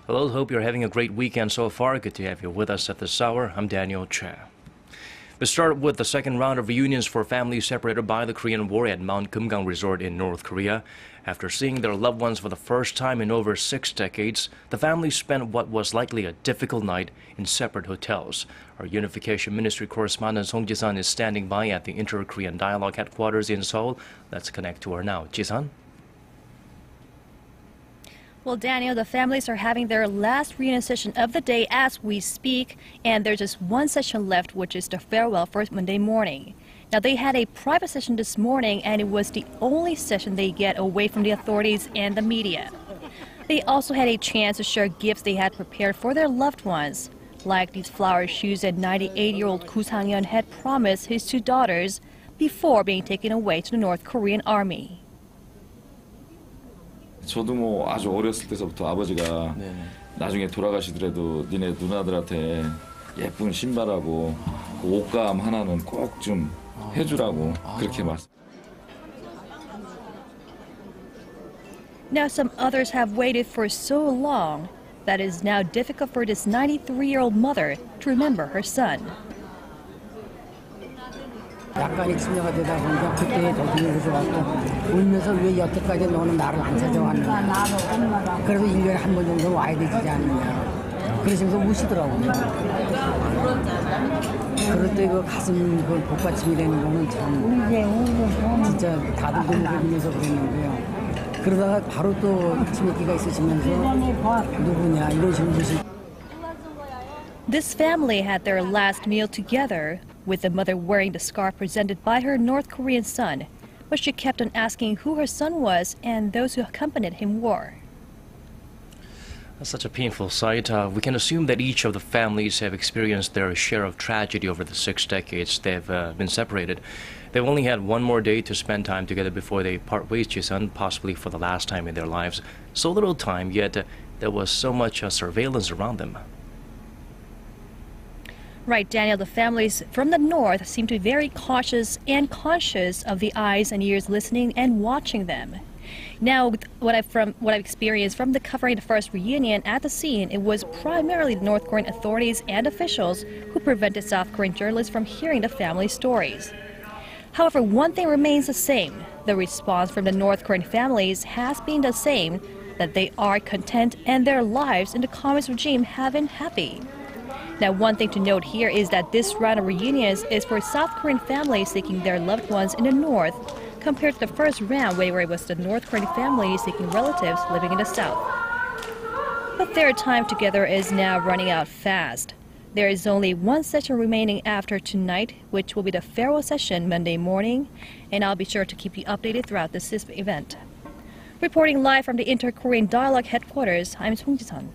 Hello, hope you're having a great weekend so far. Good to have you with us at this hour. I'm Daniel Che. We start with the second round of reunions for families separated by the Korean War at Mount Kumgang Resort in North Korea. After seeing their loved ones for the first time in over 6 decades, the families spent what was likely a difficult night in separate hotels. Our Unification Ministry correspondent Song Ji-sun is standing by at the Inter-Korean Dialogue headquarters in Seoul. Let's connect to her now. Ji-sun? Well, Daniel, the families are having their last reunion session of the day as we speak, and there's just one session left, which is the farewell for Monday morning. Now, they had a private session this morning, and it was the only session they get away from the authorities and the media. They also had a chance to share gifts they had prepared for their loved ones, like these flower shoes that 98-year-old Koo Sang-yeon had promised his 2 daughters before being taken away to the North Korean army. 저도 뭐 아주 어렸을 때서부터 아버지가 나중에 돌아가시더라도 니네 누나들한테 예쁜 신발하고 옷감 하나는 꼭 좀 해주라고 그렇게 말씀. Now some others have waited for so long that it is now difficult for this 93-year-old mother to remember her son. 약간의 치매가 되다 보니까 그때 더 힘들어져갖고 울면서 왜 여태까지 너는 나를 안 찾아왔느냐. 그래도 1년에 한 번 정도 와야 되지 않느냐. 그러시면서 우시더라고요. 그럴 때 그 가슴 그 복받침이 되는 거는 참 진짜 다들 너무 울면서 그랬는데요. 그러다가 바로 또 치매기가 있으시면서 누구냐 이런 식으로 This family had their last meal together, with the mother wearing the scarf presented by her North Korean son, but she kept on asking who her son was and those who accompanied him were. That's such a painful sight. We can assume that each of the families have experienced their share of tragedy over the 6 decades they've been separated. They've only had one more day to spend time together before they part ways, Ji-sun, possibly for the last time in their lives. So little time, yet there was so much surveillance around them. Right, Daniel, the families from the north seem to be very cautious and conscious of the eyes and ears listening and watching them. Now, what I've experienced from the covering the first reunion at the scene, it was primarily the North Korean authorities and officials who prevented South Korean journalists from hearing the family stories. However, one thing remains the same. The response from the North Korean families has been the same, that they are content and their lives in the communist regime have been happy. Now, one thing to note here is that this round of reunions is for South Korean families seeking their loved ones in the north, compared to the first round where it was the North Korean families seeking relatives living in the south. But their time together is now running out fast. There is only one session remaining after tonight, which will be the farewell session Monday morning, and I'll be sure to keep you updated throughout this event. Reporting live from the Inter-Korean Dialogue headquarters, I'm Song Ji-sun.